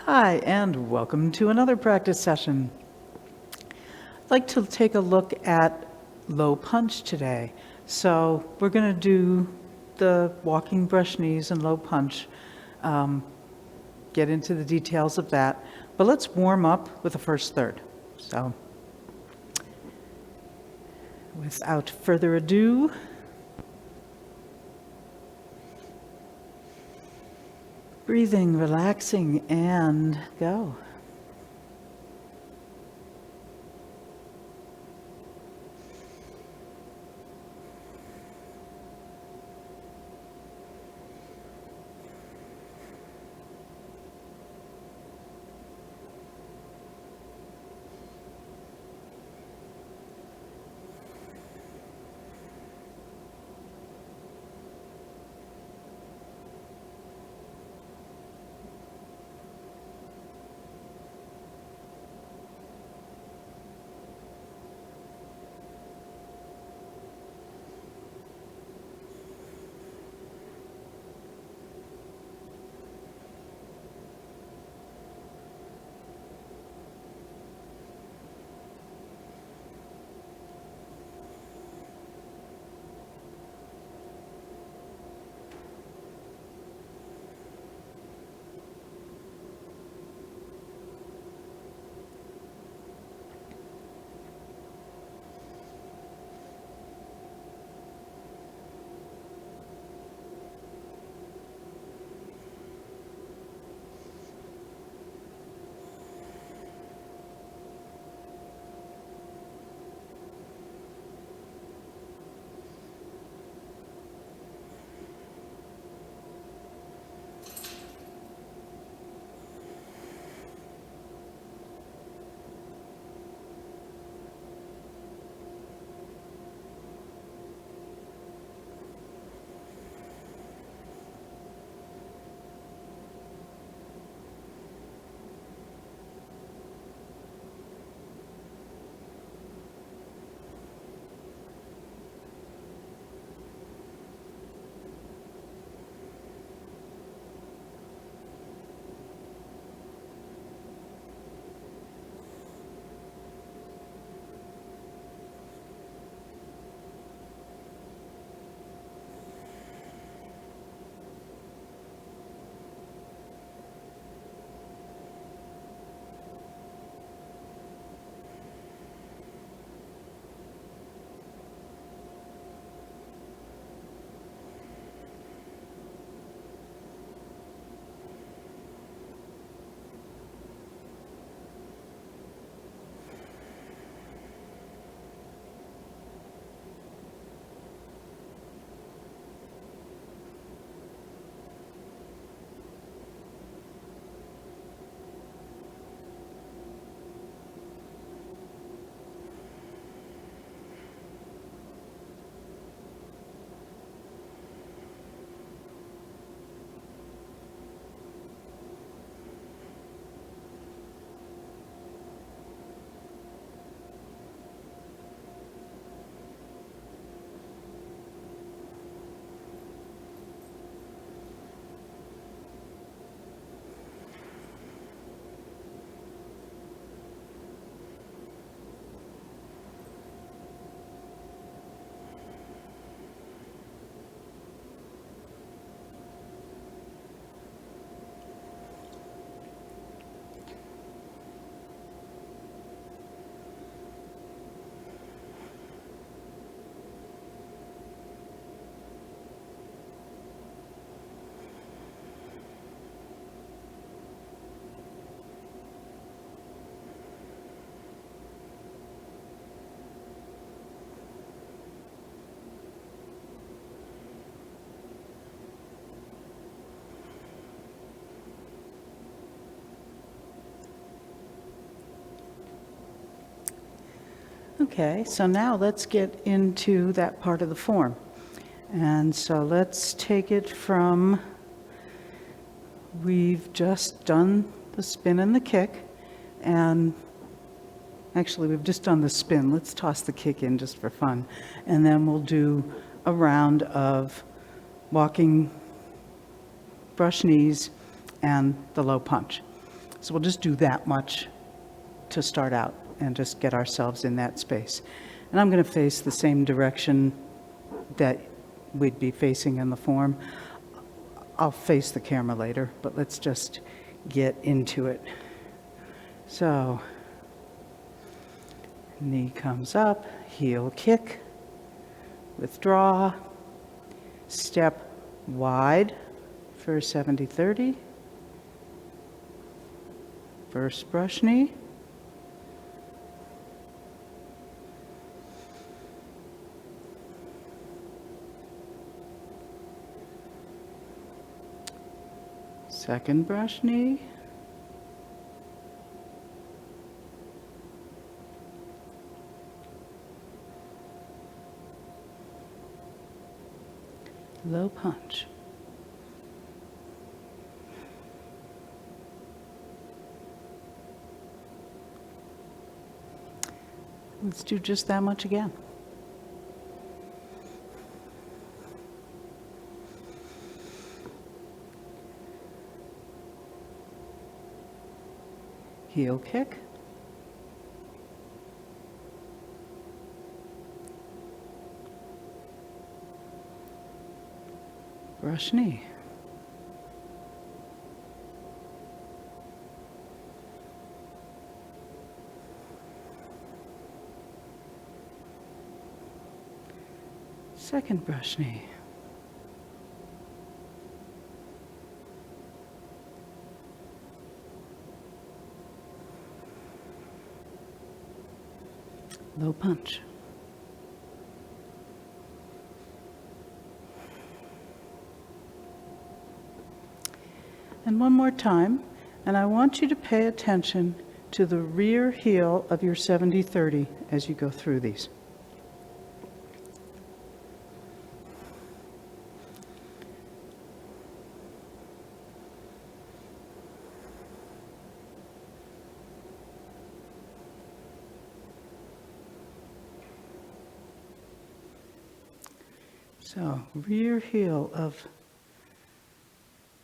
Hi, and welcome to another practice session. I'd like to take a look at low punch today. So we're going to do the walking brush knees and low punch, get into the details of that. But let's warm up with the first third. So without further ado, breathing, relaxing, and go. Okay, so now let's get into that part of the form. And so let's take it from, we've just done the spin and the kick, and actually we've just done the spin. Let's toss the kick in just for fun. And then we'll do a round of walking brush knees and the low punch. So we'll just do that much to start out and just get ourselves in that space. And I'm going to face the same direction that we'd be facing in the form. I'll face the camera later, but let's just get into it. So, knee comes up, heel kick, withdraw, step wide for 70-30, first brush knee, second brush knee, low punch. Let's do just that much again. Heel kick. Brush knee. Second brush knee. Low punch. And one more time, and I want you to pay attention to the rear heel of your 70-30 as you go through these. So, rear heel of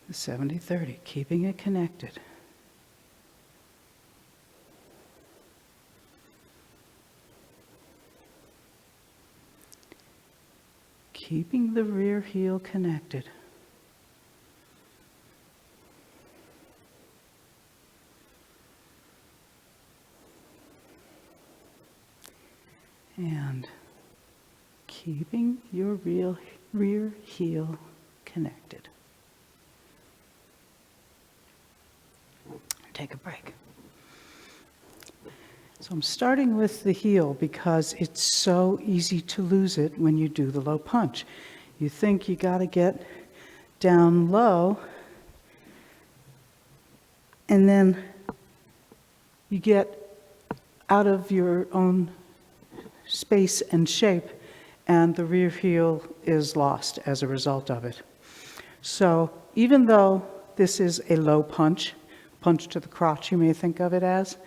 the 70-30, keeping it connected. Keeping the rear heel connected. And keeping your rear heel connected. Take a break. So I'm starting with the heel because it's so easy to lose it when you do the low punch. You think you got to get down low, and then you get out of your own space and shape, and the rear heel is lost as a result of it. So even though this is a low punch to the crotch, you may think of it as,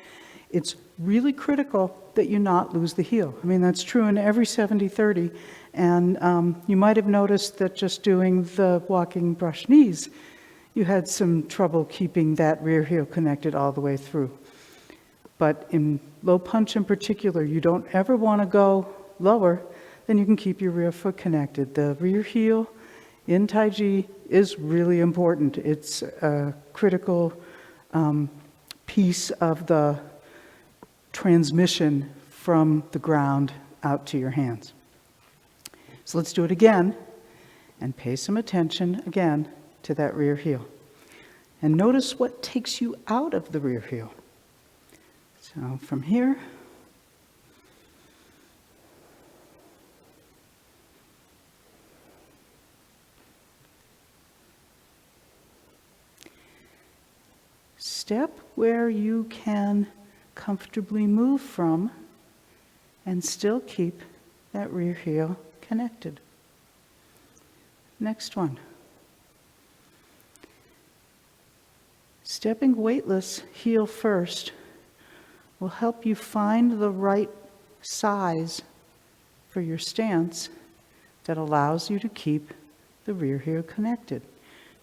it's really critical that you not lose the heel. I mean, that's true in every 70-30, and you might have noticed that just doing the walking brush knees, you had some trouble keeping that rear heel connected all the way through. But in low punch in particular, you don't ever want to go lower than you can keep your rear foot connected. The rear heel in Tai Chi is really important. It's a critical piece of the transmission from the ground out to your hands. So let's do it again and pay some attention again to that rear heel. And notice what takes you out of the rear heel. So from here, step where you can comfortably move from and still keep that rear heel connected. Next one. Stepping weightless, heel first, will help you find the right size for your stance that allows you to keep the rear heel connected.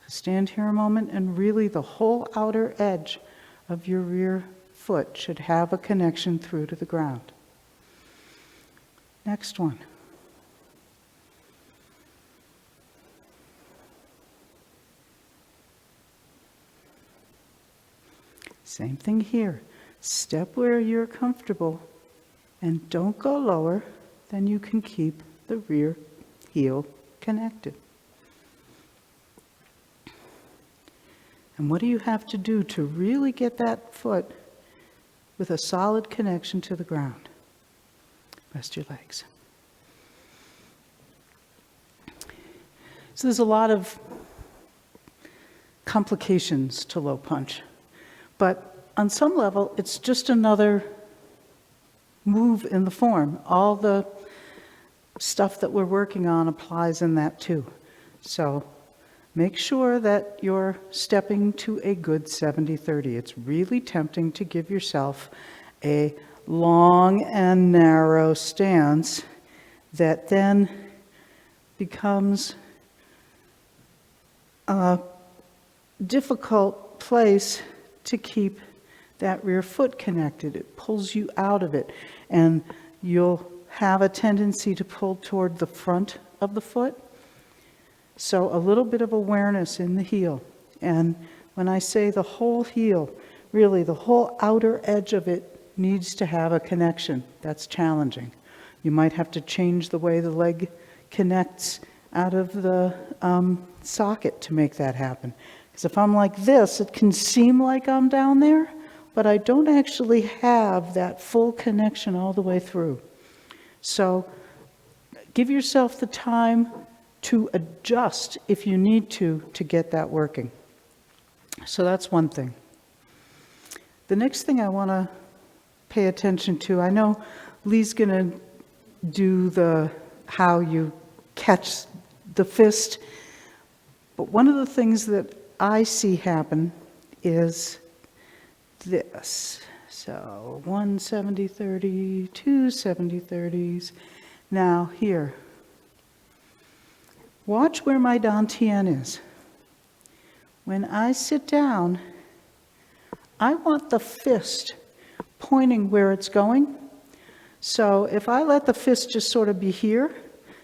So stand here a moment, and really the whole outer edge of your rear foot should have a connection through to the ground. Next one. Same thing here. Step where you're comfortable and don't go lower than you can keep the rear heel connected. And what do you have to do to really get that foot with a solid connection to the ground? Rest your legs. So there's a lot of complications to low punch. But on some level, it's just another move in the form. All the stuff that we're working on applies in that too. So make sure that you're stepping to a good 70-30. It's really tempting to give yourself a long and narrow stance that then becomes a difficult place to keep that rear foot connected. It pulls you out of it, and you'll have a tendency to pull toward the front of the foot. So a little bit of awareness in the heel. And when I say the whole heel, really the whole outer edge of it needs to have a connection. That's challenging. You might have to change the way the leg connects out of the socket to make that happen. Because if I'm like this, it can seem like I'm down there, but I don't actually have that full connection all the way through. So give yourself the time to adjust if you need to get that working. So that's one thing. The next thing I want to pay attention to, I know Lee's going to do the how you catch the fist, but one of the things that I see happen is this. So 1 70-30, 2 70-30s. Now here, watch where my dantian is. When I sit down, I want the fist pointing where it's going. So if I let the fist just sort of be here,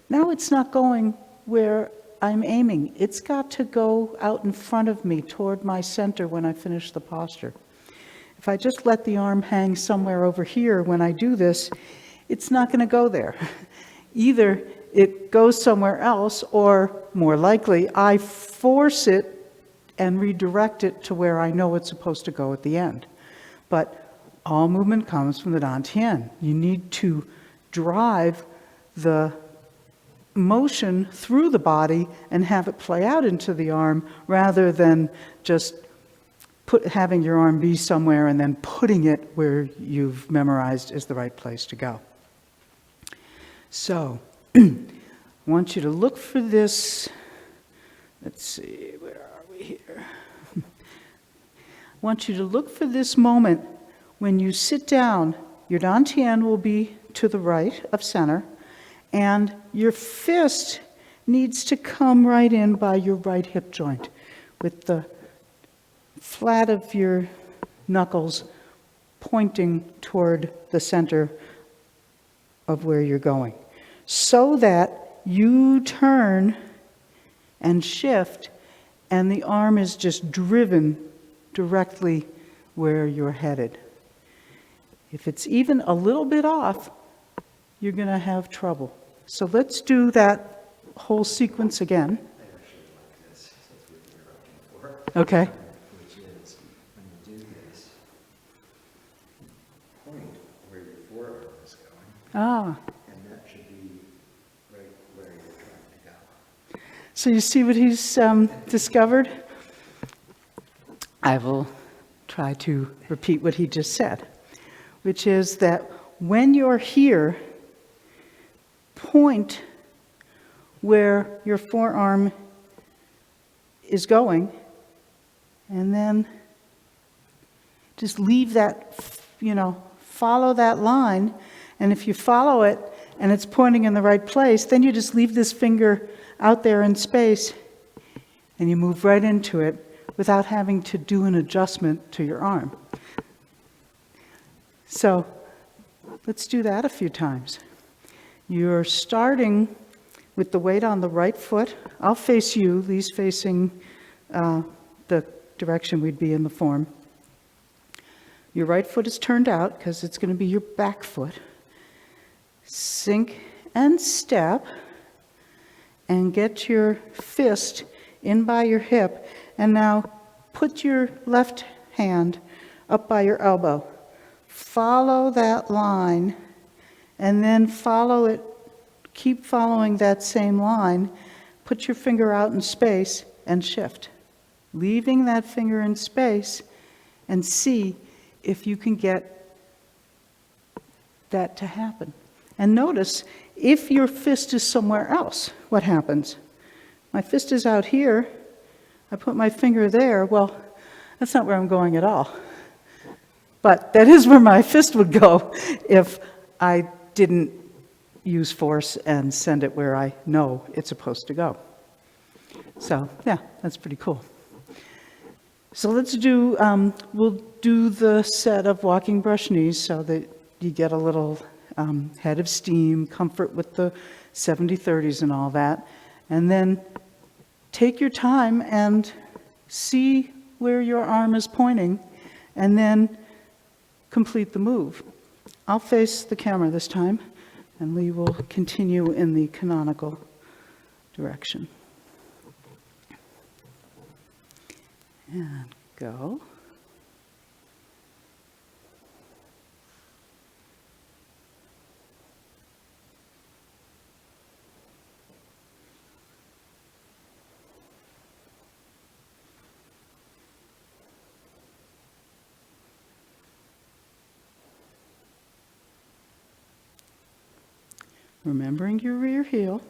now it's not going where I'm aiming. It's got to go out in front of me toward my center when I finish the posture. If I just let the arm hang somewhere over here when I do this, it's not going to go there. Either it goes somewhere else, or more likely, I force it and redirect it to where I know it's supposed to go at the end. But all movement comes from the dantian. You need to drive the motion through the body and have it play out into the arm rather than just having your arm be somewhere and then putting it where you've memorized is the right place to go. So I want you to look for this. Let's see, where are we here? I want you to look for this moment when you sit down. Your dantian will be to the right of center, and your fist needs to come right in by your right hip joint with the flat of your knuckles pointing toward the center of where you're going, so that you turn and shift and the arm is just driven directly where you're headed. If it's even a little bit off, you're going to have trouble. So let's do that whole sequence again. Okay. Which is, when you do this, point where your forearm is going, and that should be right where you're trying to go. So you see what he's discovered? I will try to repeat what he just said, which is that when you're here, point where your forearm is going, and then just leave that, follow that line. And if you follow it and it's pointing in the right place, then you just leave this finger out there in space and you move right into it without having to do an adjustment to your arm. So let's do that a few times. You're starting with the weight on the right foot. I'll face you, Lee's facing the direction we'd be in the form. Your right foot is turned out because it's going to be your back foot. Sink and step, and get your fist in by your hip, and now put your left hand up by your elbow. Follow that line, and then follow it, keep following that same line. Put your finger out in space and shift. Leaving that finger in space, and see if you can get that to happen. And notice, if your fist is somewhere else, what happens? My fist is out here, I put my finger there, well, that's not where I'm going at all. But that is where my fist would go if I didn't use force and send it where I know it's supposed to go. So, yeah, that's pretty cool. So let's do, we'll do the set of walking brush knees so that you get a little head of steam, comfort with the 70-30s and all that. And then take your time and see where your arm is pointing, and then complete the move. I'll face the camera this time, and Lee will continue in the canonical direction. And go. Remembering your rear heel.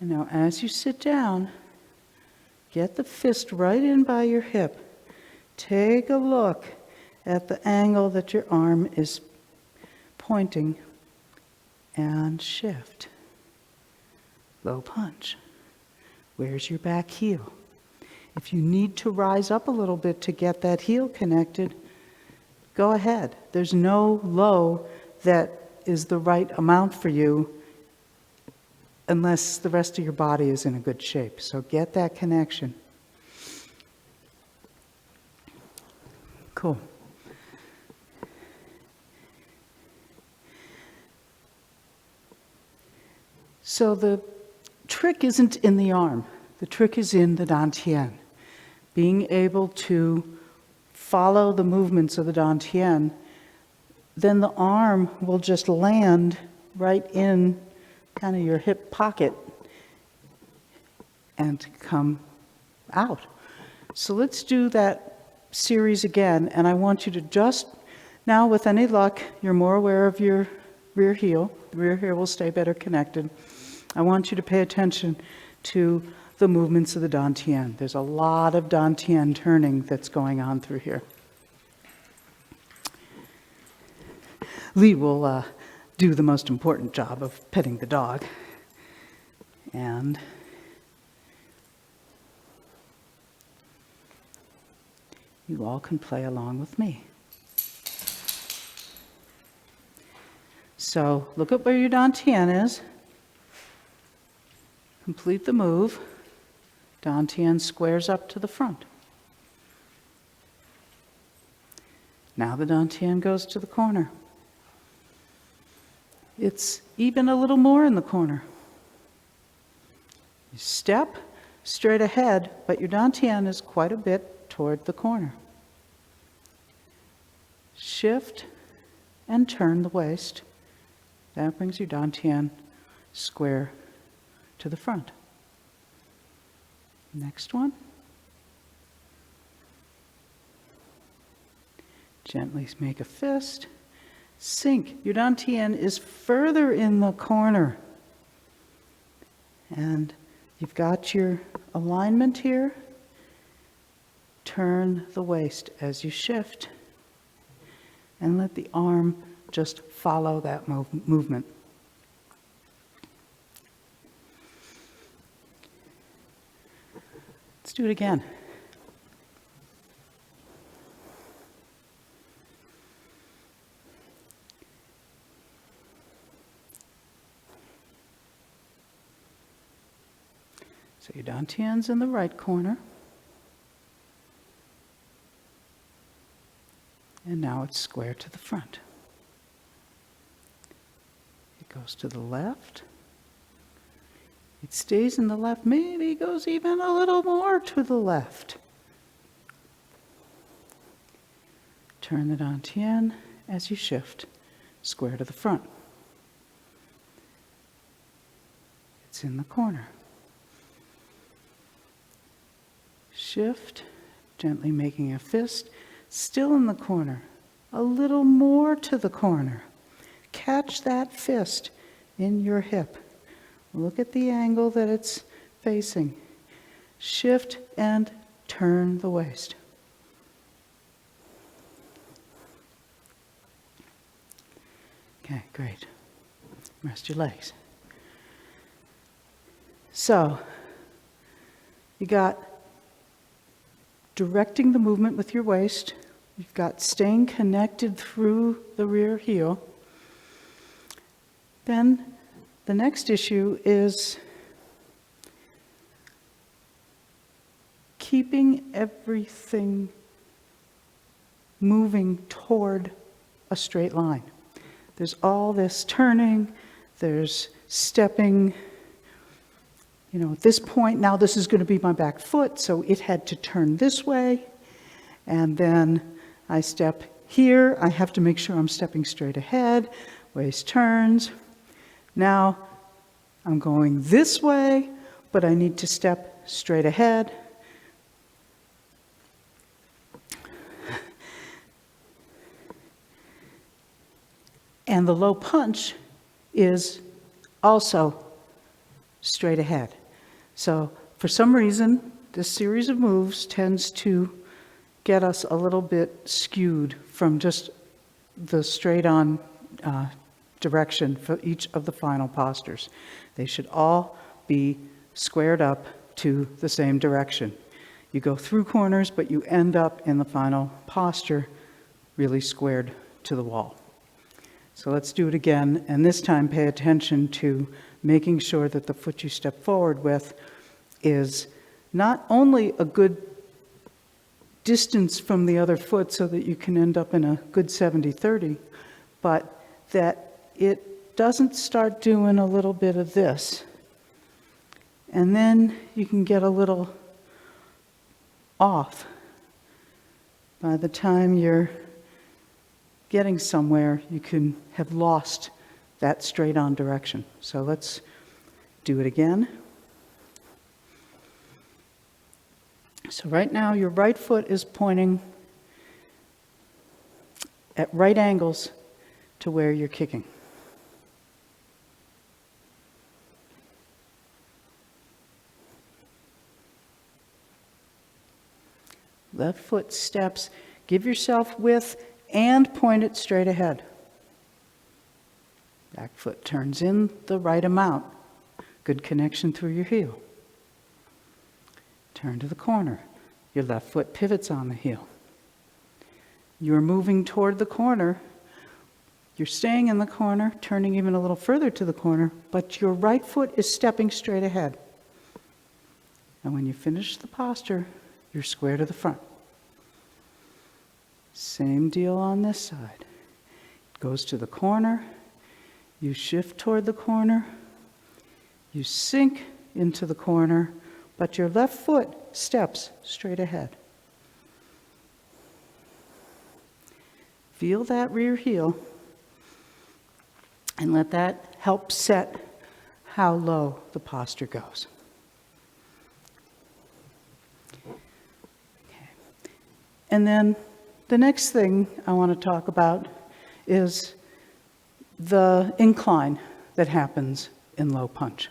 And now as you sit down, get the fist right in by your hip. Take a look at the angle that your arm is pointing and shift. Low punch. Where's your back heel? If you need to rise up a little bit to get that heel connected, go ahead. There's no low that is the right amount for you unless the rest of your body is in a good shape. So get that connection. Cool. So the trick isn't in the arm. The trick is in the dantian. Being able to follow the movements of the dantian, then the arm will just land right in kind of your hip pocket and come out. So let's do that series again, and I want you to just, now with any luck, you're more aware of your rear heel. The rear heel will stay better connected. I want you to pay attention to the movements of the dantian. There's a lot of dantian turning that's going on through here. Lee will do the most important job of petting the dog. And you all can play along with me. So look at where your dantian is. Complete the move. Dantian squares up to the front. Now the dantian goes to the corner. It's even a little more in the corner. You step straight ahead, but your dantian is quite a bit toward the corner. Shift and turn the waist. That brings your dantian square to the front. Next one. Gently make a fist. Sink. Your dantian is further in the corner. And you've got your alignment here. Turn the waist as you shift. And let the arm just follow that movement. Let's do it again. So your dantian's in the right corner. And now it's square to the front. It goes to the left. It stays in the left, maybe goes even a little more to the left. Turn the dantian as you shift, square to the front. It's in the corner. Shift, gently making a fist, still in the corner, a little more to the corner. Catch that fist in your hip. Look at the angle that it's facing. Shift and turn the waist. Okay, great. Rest your legs. So, you got directing the movement with your waist. You've got staying connected through the rear heel. Then the next issue is keeping everything moving toward a straight line. There's all this turning, there's stepping. You know, at this point, now this is going to be my back foot, so it had to turn this way. And then I step here. I have to make sure I'm stepping straight ahead. Waist turns. Now I'm going this way, but I need to step straight ahead. And the low punch is also straight ahead. So for some reason, this series of moves tends to get us a little bit skewed from just the straight-on direction for each of the final postures. They should all be squared up to the same direction. You go through corners, but you end up in the final posture really squared to the wall. So let's do it again, and this time pay attention to making sure that the foot you step forward with is not only a good distance from the other foot so that you can end up in a good 70-30, but that it doesn't start doing a little bit of this. And then you can get a little off. By the time you're getting somewhere, you can have lost that straight-on direction. So let's do it again. So right now, your right foot is pointing at right angles to where you're kicking. Left foot steps. Give yourself width and point it straight ahead. Back foot turns in the right amount. Good connection through your heel. Turn to the corner. Your left foot pivots on the heel. You're moving toward the corner. You're staying in the corner, turning even a little further to the corner, but your right foot is stepping straight ahead. And when you finish the posture, you're square to the front. Same deal on this side. It goes to the corner. You shift toward the corner. You sink into the corner, but your left foot steps straight ahead. Feel that rear heel and let that help set how low the posture goes. Okay. And then the next thing I want to talk about is the incline that happens in low punch.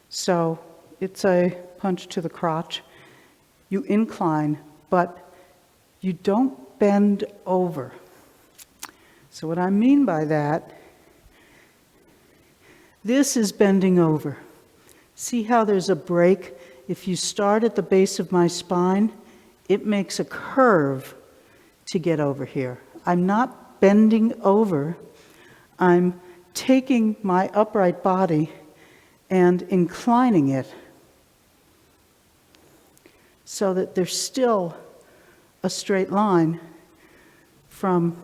So it's a punch to the crotch. You incline, but you don't bend over. So what I mean by that, this is bending over. See how there's a break? If you start at the base of my spine, it makes a curve to get over here. I'm not bending over. I'm taking my upright body and inclining it so that there's still a straight line from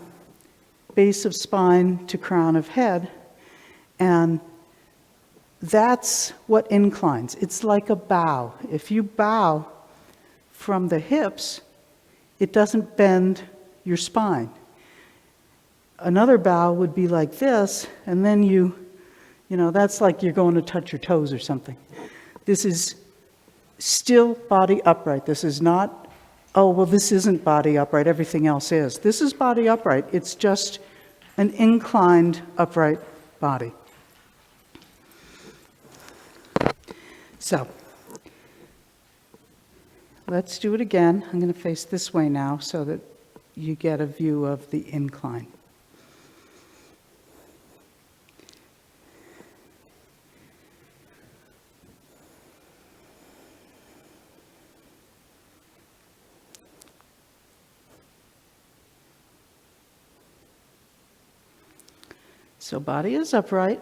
base of spine to crown of head, and that's what inclines. It's like a bow. If you bow from the hips, it doesn't bend your spine. Another bow would be like this, and then you know, that's like you're going to touch your toes or something. This is still body upright. This is not, oh, well, this isn't body upright, everything else is. This is body upright. It's just an inclined upright body. So, let's do it again. I'm going to face this way now so that you get a view of the incline. So body is upright.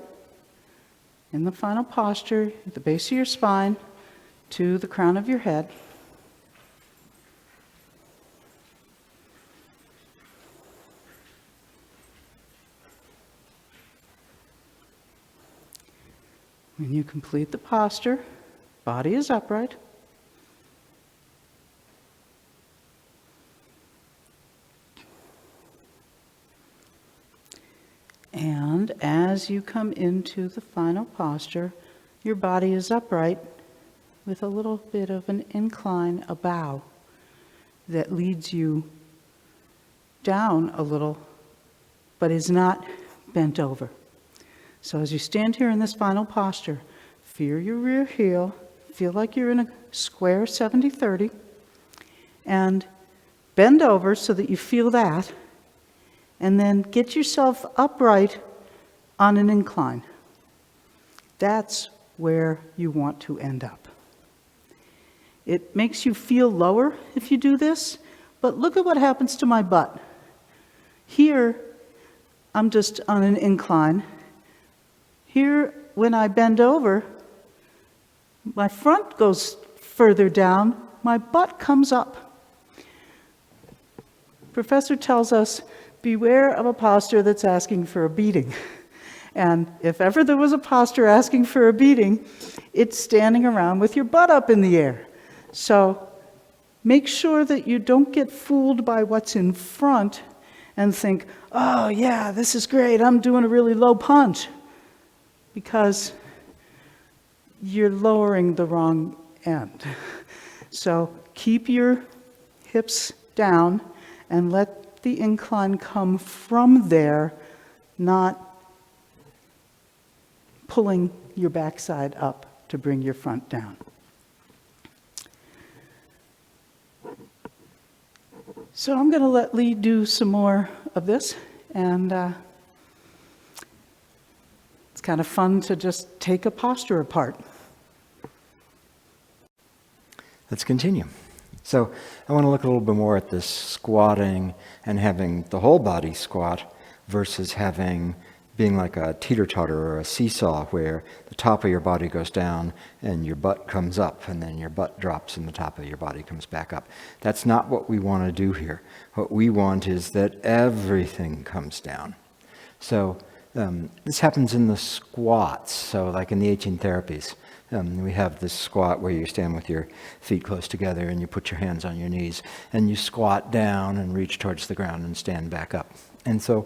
In the final posture, at the base of your spine to the crown of your head. When you complete the posture, body is upright. And as you come into the final posture, your body is upright with a little bit of an incline, a bow, that leads you down a little, but is not bent over. So as you stand here in this final posture, feel your rear heel, feel like you're in a square 70-30, and bend over so that you feel that, and then get yourself upright on an incline. That's where you want to end up. It makes you feel lower if you do this, but look at what happens to my butt. Here, I'm just on an incline. Here, when I bend over, my front goes further down, my butt comes up. Professor tells us, beware of a posture that's asking for a beating. And if ever there was a posture asking for a beating, it's standing around with your butt up in the air. So make sure that you don't get fooled by what's in front and think, oh yeah, this is great, I'm doing a really low punch. Because you're lowering the wrong end. So keep your hips down and let the incline come from there, not pulling your backside up to bring your front down. So I'm going to let Lee do some more of this, and it's kind of fun to just take a posture apart. Let's continue. So I want to look a little bit more at this squatting and having the whole body squat versus being like a teeter-totter or a seesaw where the top of your body goes down and your butt comes up and then your butt drops and the top of your body comes back up. That's not what we want to do here. What we want is that everything comes down. So this happens in the squats. So like in the 18 therapies, we have this squat where you stand with your feet close together and you put your hands on your knees and you squat down and reach towards the ground and stand back up. And so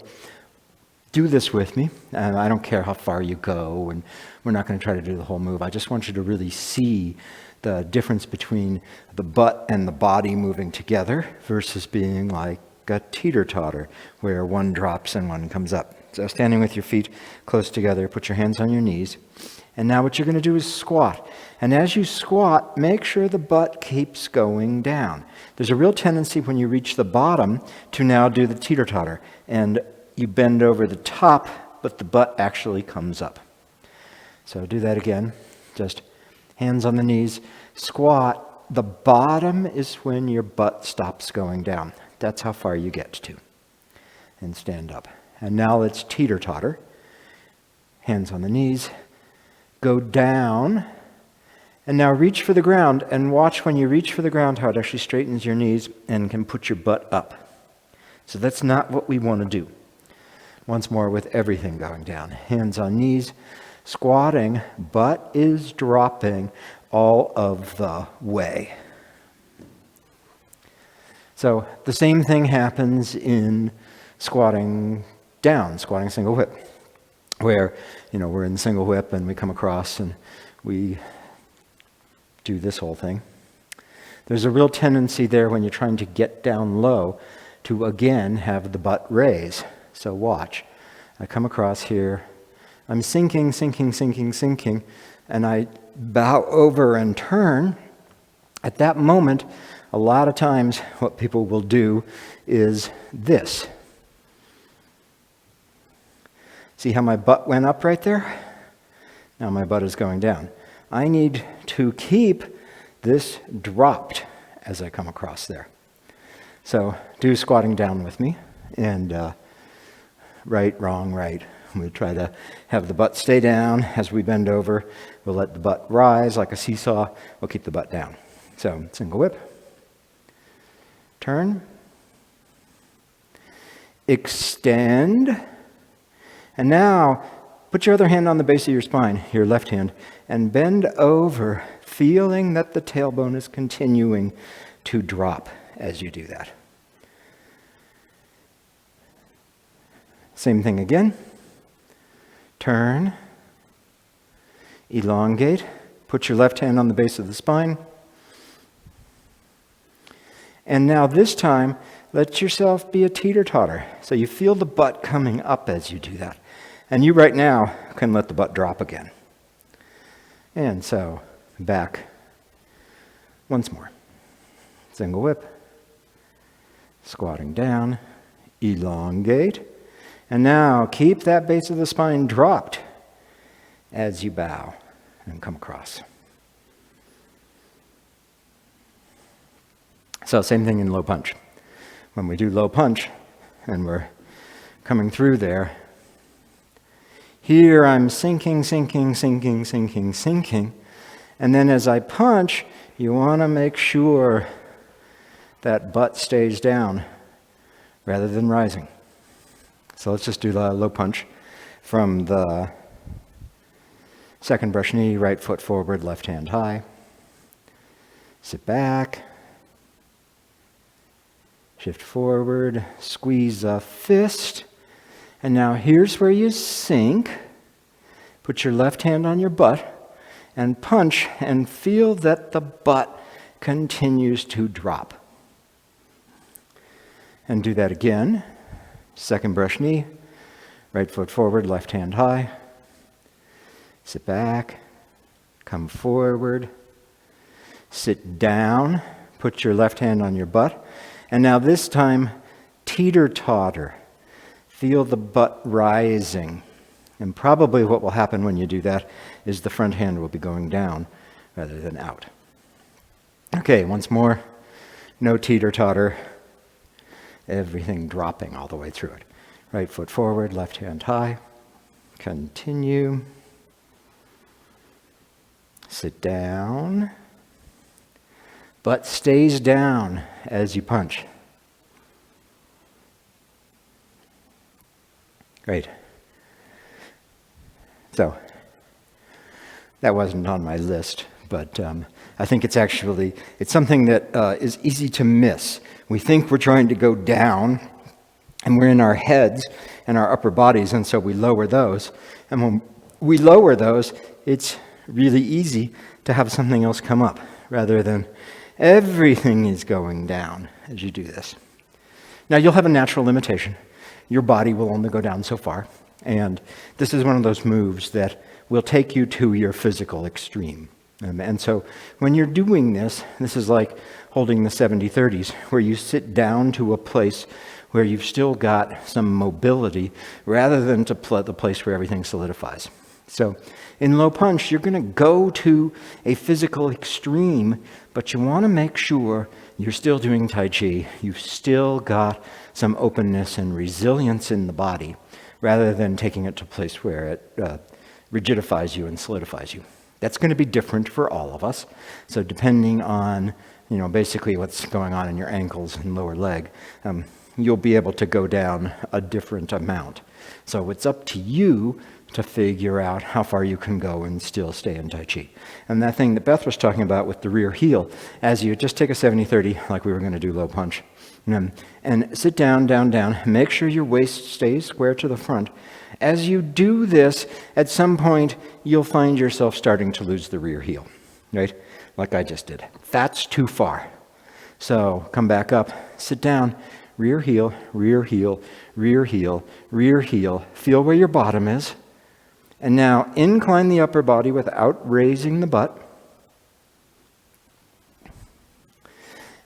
do this with me. I don't care how far you go, and we're not going to try to do the whole move. I just want you to really see the difference between the butt and the body moving together versus being like a teeter-totter where one drops and one comes up. So standing with your feet close together, put your hands on your knees. And now what you're going to do is squat. And as you squat, make sure the butt keeps going down. There's a real tendency when you reach the bottom to now do the teeter-totter. And you bend over the top, but the butt actually comes up. So do that again. Just hands on the knees, squat. The bottom is when your butt stops going down. That's how far you get to. And stand up. And now let's teeter-totter. Hands on the knees. Go down. And now reach for the ground. And watch when you reach for the ground how it actually straightens your knees and can put your butt up. So that's not what we want to do. Once more with everything going down. Hands on knees. Squatting. Butt is dropping all of the way. So the same thing happens in squatting down, squatting single whip, where, we're in single whip and we come across and we do this whole thing. There's a real tendency there when you're trying to get down low to again have the butt raise. So watch. I come across here. I'm sinking, and I bow over and turn. At that moment, a lot of times what people will do is this. See how my butt went up right there? Now my butt is going down. I need to keep this dropped as I come across there. So do squatting down with me. And right, wrong, right. We try to have the butt stay down as we bend over. We'll let the butt rise like a seesaw. We'll keep the butt down. So single whip. Turn. Extend. And now put your other hand on the base of your spine, your left hand, and bend over, feeling that the tailbone is continuing to drop as you do that. Same thing again. Turn, elongate, put your left hand on the base of the spine. And now this time, let yourself be a teeter-totter. So you feel the butt coming up as you do that. And you right now can let the butt drop again. And so back once more. Single whip, squatting down, elongate. And now keep that base of the spine dropped as you bow and come across. So same thing in low punch. When we do low punch and we're coming through there, here I'm sinking. And then as I punch, you want to make sure that butt stays down rather than rising. So let's just do the low punch from the second brush knee, right foot forward, left hand high. Sit back. Shift forward, squeeze a fist. And now here's where you sink. Put your left hand on your butt and punch and feel that the butt continues to drop. And do that again. Second brush knee, right foot forward, left hand high. Sit back, come forward, sit down, put your left hand on your butt, and now this time, teeter-totter. Feel the butt rising. And probably what will happen when you do that is the front hand will be going down rather than out. Okay, once more, no teeter-totter. Everything dropping all the way through it. Right foot forward, left hand high. Continue. Sit down. Butt stays down as you punch. Great. So, that wasn't on my list, but I think it's something that is easy to miss. We think we're trying to go down, and we're in our heads and our upper bodies, and so we lower those. And when we lower those, it's really easy to have something else come up, rather than everything is going down as you do this. Now, you'll have a natural limitation. Your body will only go down so far, and this is one of those moves that will take you to your physical extreme. And so when you're doing this, this is like holding the 70-30s, where you sit down to a place where you've still got some mobility rather than to the place where everything solidifies. So in low punch, you're going to go to a physical extreme, but you want to make sure you're still doing Tai Chi. You've still got some openness and resilience in the body, rather than taking it to a place where it rigidifies you and solidifies you. That's going to be different for all of us. So depending on, basically what's going on in your ankles and lower leg, you'll be able to go down a different amount. So it's up to you to figure out how far you can go and still stay in Tai Chi. And that thing that Beth was talking about with the rear heel, as you just take a 70-30, like we were going to do low punch, and sit down, down, down. Make sure your waist stays square to the front. As you do this, at some point, you'll find yourself starting to lose the rear heel, right? Like I just did. That's too far. So come back up, sit down, rear heel, rear heel, rear heel, rear heel. Feel where your bottom is. And now incline the upper body without raising the butt.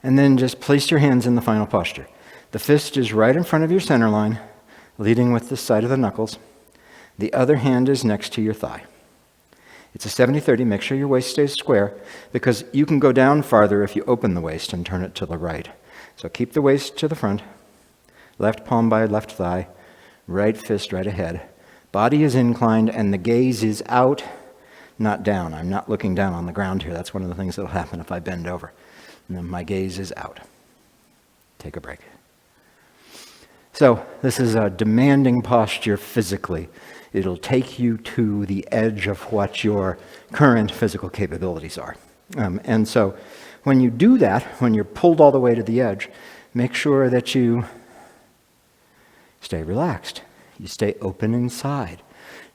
And then just place your hands in the final posture. The fist is right in front of your center line, leading with the side of the knuckles. The other hand is next to your thigh. It's a 70-30. Make sure your waist stays square, because you can go down farther if you open the waist and turn it to the right. So keep the waist to the front. Left palm by left thigh. Right fist right ahead. Body is inclined and the gaze is out, not down. I'm not looking down on the ground here. That's one of the things that will happen if I bend over. And then my gaze is out. Take a break. So this is a demanding posture physically. It'll take you to the edge of what your current physical capabilities are. And so when you do that, when you're pulled all the way to the edge, make sure that you stay relaxed. You stay open inside.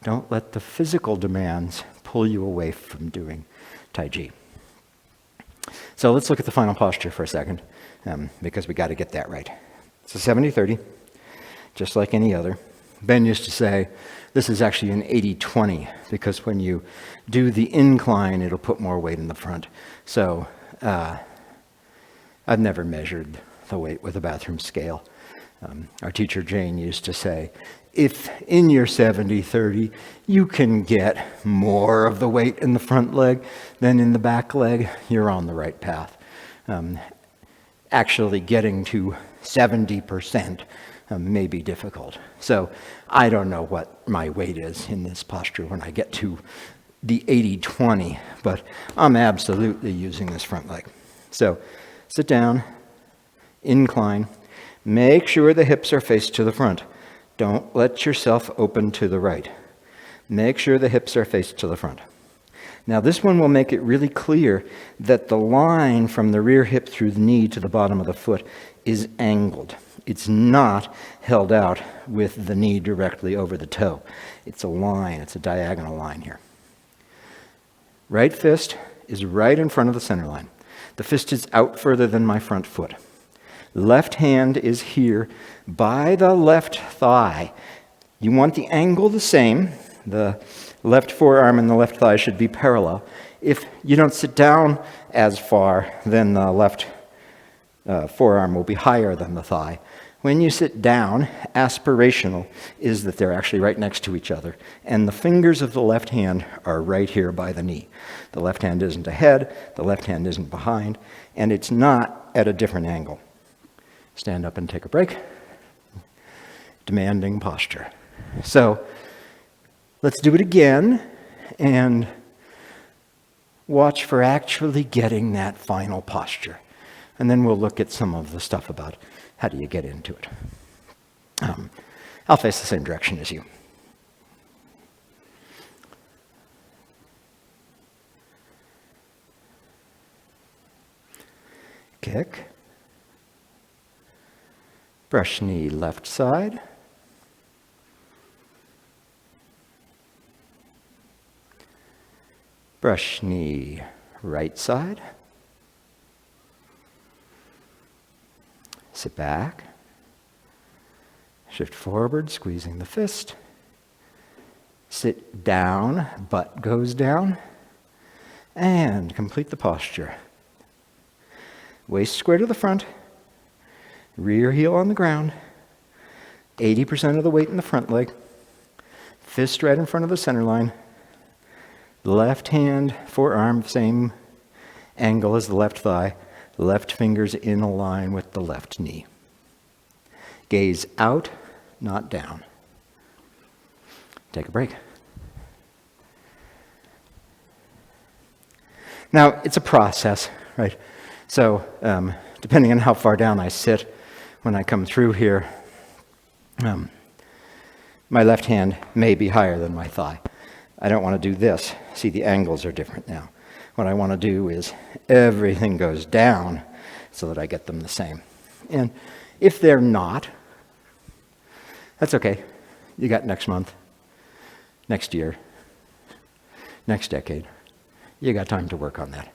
Don't let the physical demands pull you away from doing Tai Chi. So let's look at the final posture for a second, because we got to get that right. It's a 70-30, just like any other. Ben used to say, this is actually an 80-20, because when you do the incline, it'll put more weight in the front. So I've never measured the weight with a bathroom scale. Our teacher Jane used to say, if in your 70-30 you can get more of the weight in the front leg than in the back leg, you're on the right path. Actually getting to 70% may be difficult. So I don't know what my weight is in this posture when I get to the 80-20, but I'm absolutely using this front leg. So sit down, incline, make sure the hips are faced to the front. Don't let yourself open to the right. Make sure the hips are faced to the front. Now this one will make it really clear that the line from the rear hip through the knee to the bottom of the foot is angled. It's not held out with the knee directly over the toe. It's a line, it's a diagonal line here. Right fist is right in front of the center line. The fist is out further than my front foot. Left hand is here by the left thigh. You want the angle the same. The left forearm and the left thigh should be parallel. If you don't sit down as far, then the left forearm will be higher than the thigh. When you sit down, aspirational is that they're actually right next to each other, and the fingers of the left hand are right here by the knee. The left hand isn't ahead, the left hand isn't behind, and it's not at a different angle. Stand up and take a break. Demanding posture. So let's do it again and watch for actually getting that final posture. And then we'll look at some of the stuff about how do you get into it. I'll face the same direction as you. Kick. Brush knee left side. Brush knee right side. Sit back. Shift forward, squeezing the fist. Sit down, butt goes down. And complete the posture. Waist square to the front. Rear heel on the ground. 80% of the weight in the front leg, fist right in front of the center line, left hand, forearm, same angle as the left thigh, left fingers in a line with the left knee. Gaze out, not down. Take a break. Now, it's a process, right? So, depending on how far down I sit when I come through here, my left hand may be higher than my thigh. I don't want to do this. See, the angles are different now. What I want to do is everything goes down so that I get them the same. And if they're not, that's okay. You got next month, next year, next decade. You got time to work on that.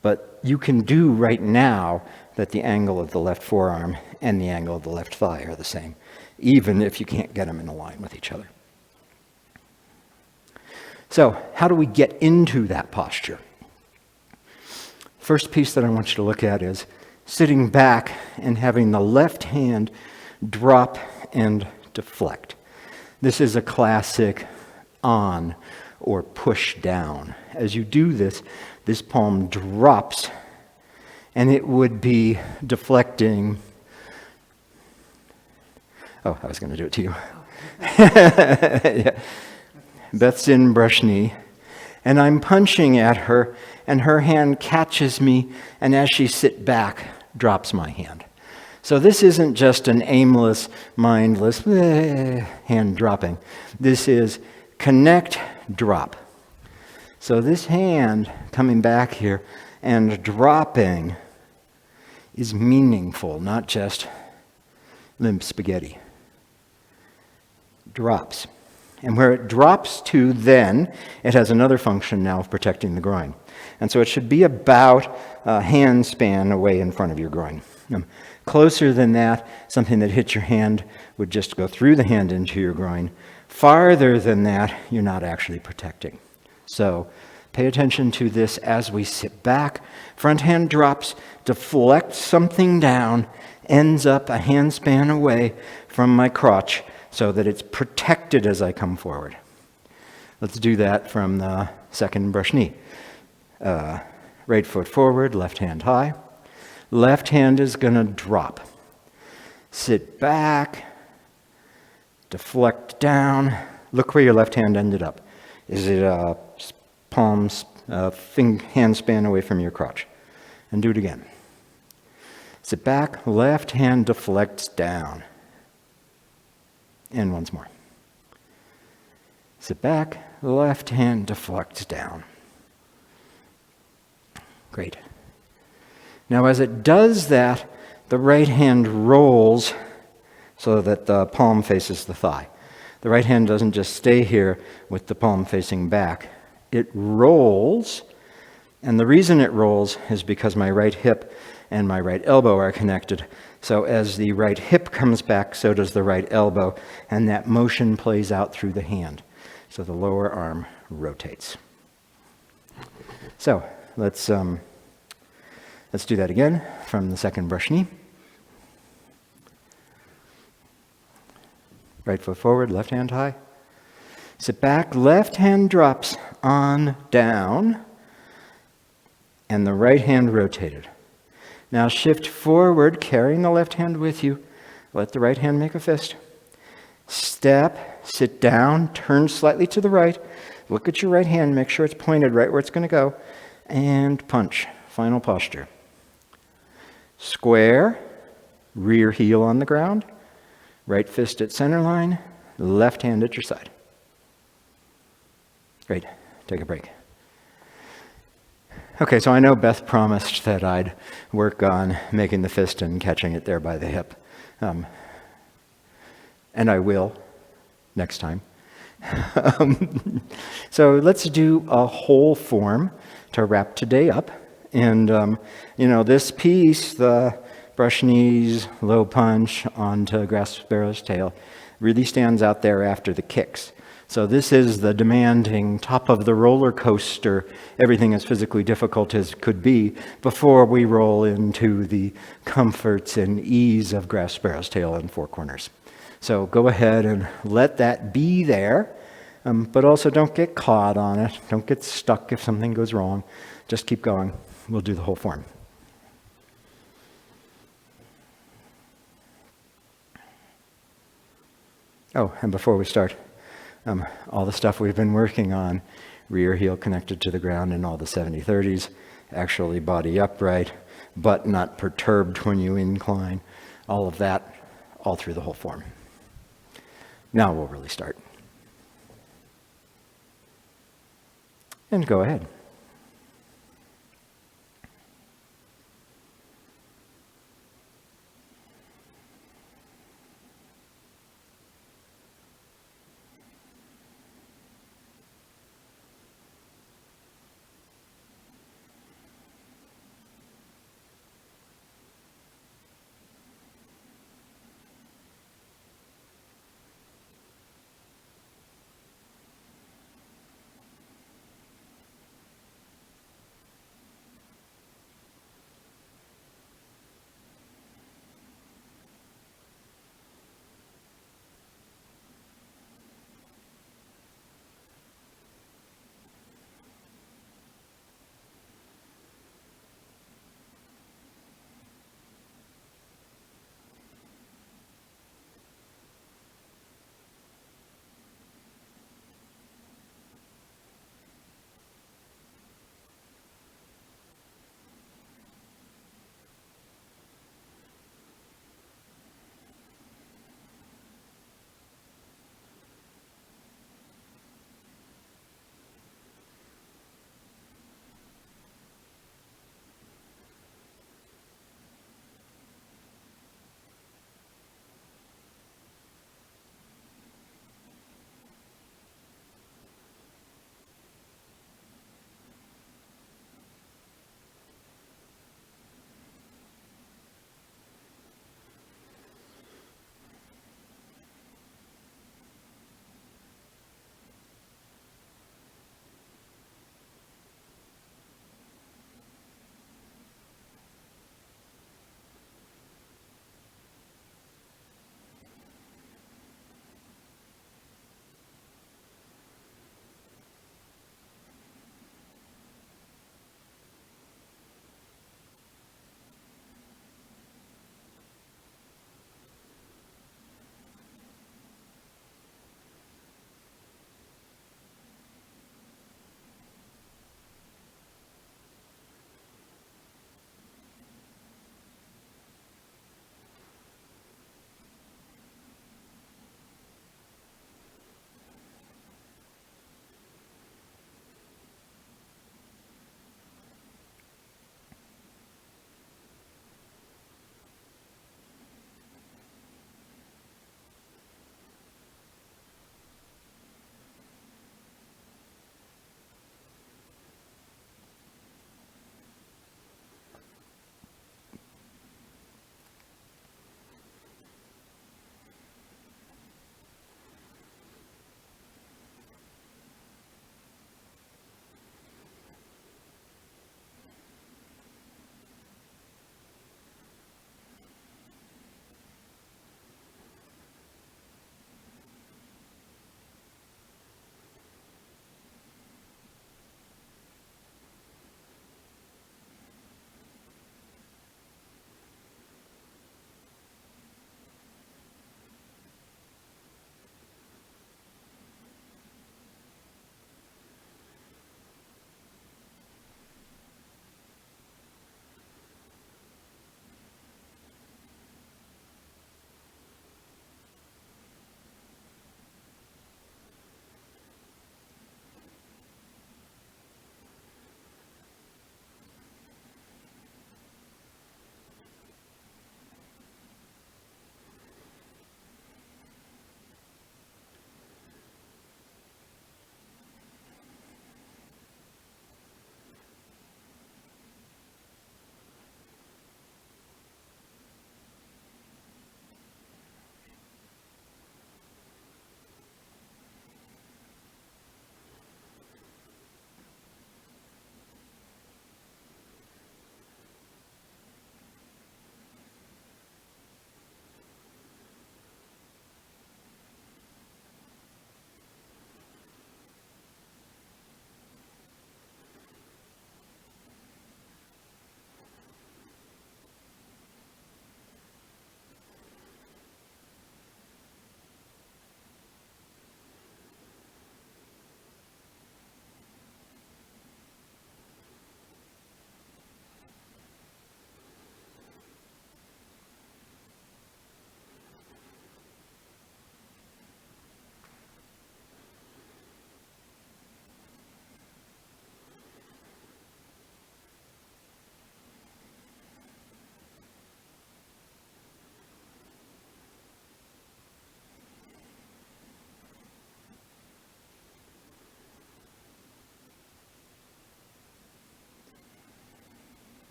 But you can do right now that the angle of the left forearm and the angle of the left thigh are the same, even if you can't get them in a line with each other. So, how do we get into that posture? First piece that I want you to look at is sitting back and having the left hand drop and deflect. This is a classic on or push down. As you do this, this palm drops and it would be deflecting. Oh, I was going to do it to you. Yeah. Beth's in brush knee, and I'm punching at her, and her hand catches me, and as she sits back, drops my hand. So this isn't just an aimless, mindless hand dropping. This is connect, drop. So this hand coming back here and dropping is meaningful, not just limp spaghetti. Drops. And where it drops to then, it has another function now of protecting the groin. And so it should be about a hand span away in front of your groin. Closer than that, something that hits your hand would just go through the hand into your groin. Farther than that, you're not actually protecting. So pay attention to this as we sit back. Front hand drops, deflects something down, ends up a hand span away from my crotch, so that it's protected as I come forward. Let's do that from the second brush knee. Right foot forward, left hand high. Left hand is going to drop. Sit back, deflect down. Look where your left hand ended up. Is it a hand span away from your crotch? And do it again. Sit back, left hand deflects down. And once more. Sit back, left hand deflects down. Great. Now as it does that, the right hand rolls so that the palm faces the thigh. The right hand doesn't just stay here with the palm facing back. It rolls, and the reason it rolls is because my right hip and my right elbow are connected. So as the right hip comes back, so does the right elbow, and that motion plays out through the hand. So the lower arm rotates. So let's do that again from the second brush knee. Right foot forward, left hand high. Sit back, left hand drops on down, and the right hand rotated. Now shift forward, carrying the left hand with you. Let the right hand make a fist. Step, sit down, turn slightly to the right. Look at your right hand, make sure it's pointed right where it's going to go. And punch. Final posture. Square, rear heel on the ground. Right fist at center line, left hand at your side. Great. Take a break. Okay, so I know Beth promised that I'd work on making the fist and catching it there by the hip. And I will next time. So let's do a whole form to wrap today up. And, this piece, the brush knees, low punch onto grass sparrow's tail, really stands out there after the kicks. So this is the demanding top of the roller coaster, everything as physically difficult as could be, before we roll into the comforts and ease of grass sparrow's tail and four corners. So go ahead and let that be there, but also don't get caught on it. Don't get stuck if something goes wrong. Just keep going. We'll do the whole form. Oh, and before we start, all the stuff we've been working on, rear heel connected to the ground in all the 70-30s, actually body upright, butt not perturbed when you incline, all of that, all through the whole form. Now we'll really start. And go ahead.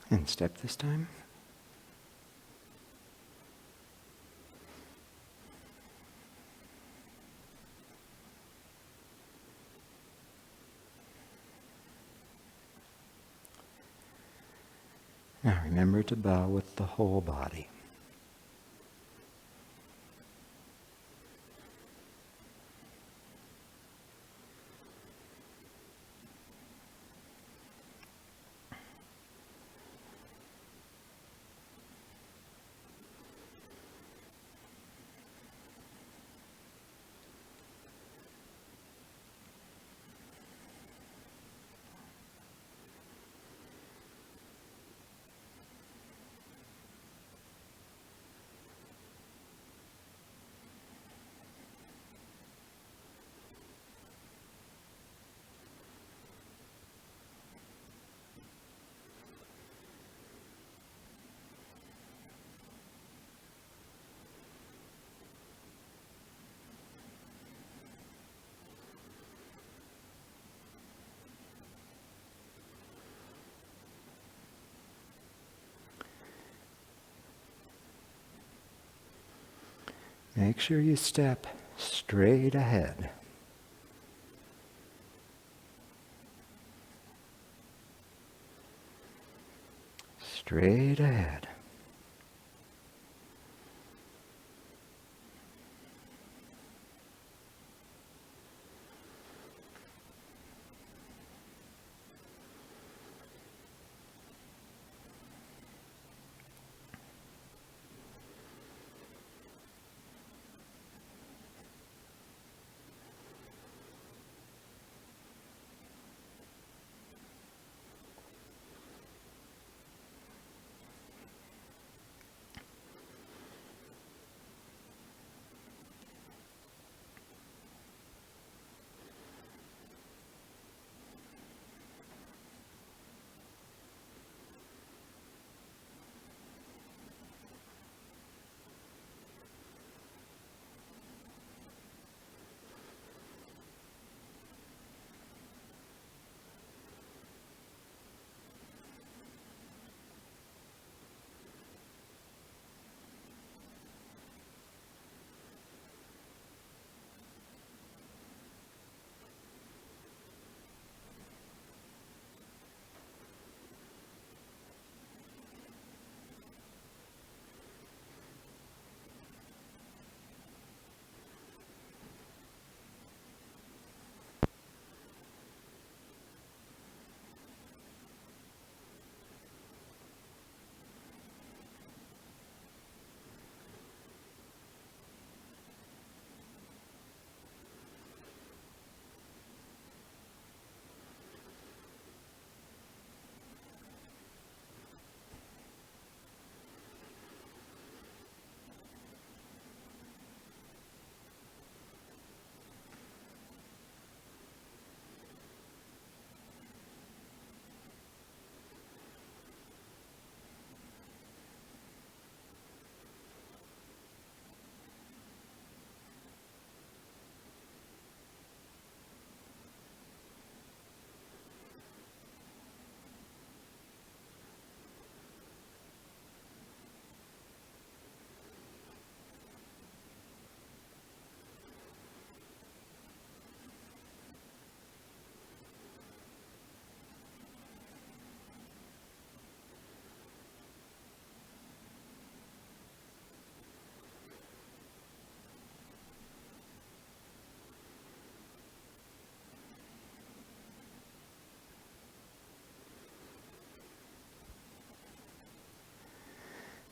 And step this time. Now remember to bow with the whole body. Make sure you step straight ahead. Straight ahead.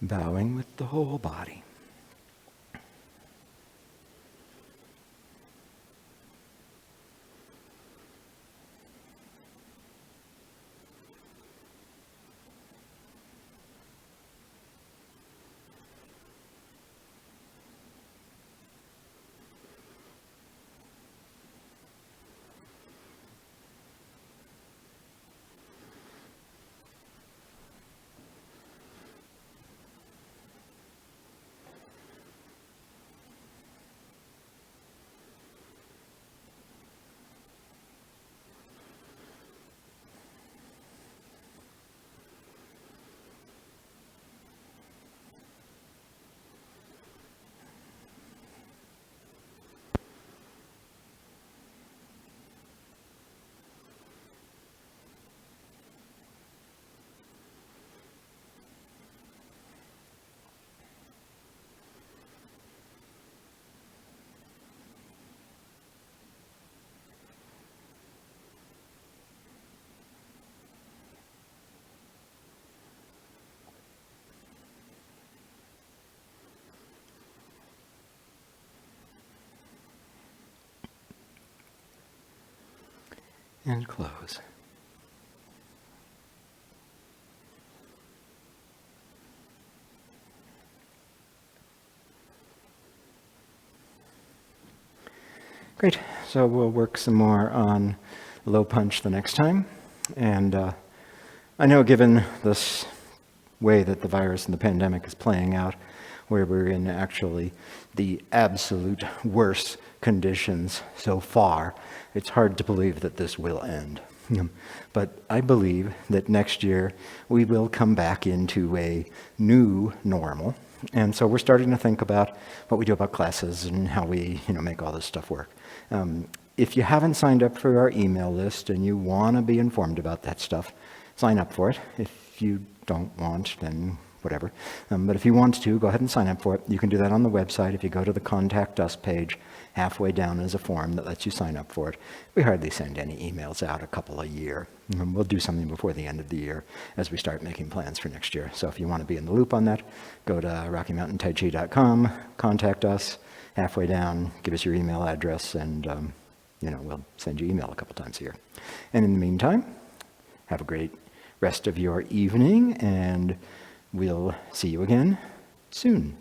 Bowing with the whole body. and close. Great. So we'll work some more on low punch the next time. And I know given this way that the virus and the pandemic is playing out, where we're in actually the absolute worst conditions so far, it's hard to believe that this will end. But I believe that next year we will come back into a new normal. And so we're starting to think about what we do about classes and how we, make all this stuff work. If you haven't signed up for our email list and you want to be informed about that stuff, sign up for it. If you don't want, then whatever. But if you want to, go ahead and sign up for it. You can do that on the website. If you go to the Contact Us page, halfway down is a form that lets you sign up for it. We hardly send any emails out, a couple a year. We'll do something before the end of the year as we start making plans for next year. So if you want to be in the loop on that, go to RockyMountainTaiChi.com, contact us, halfway down, give us your email address, and we'll send you email a couple times a year. And in the meantime, have a great rest of your evening, and we'll see you again soon.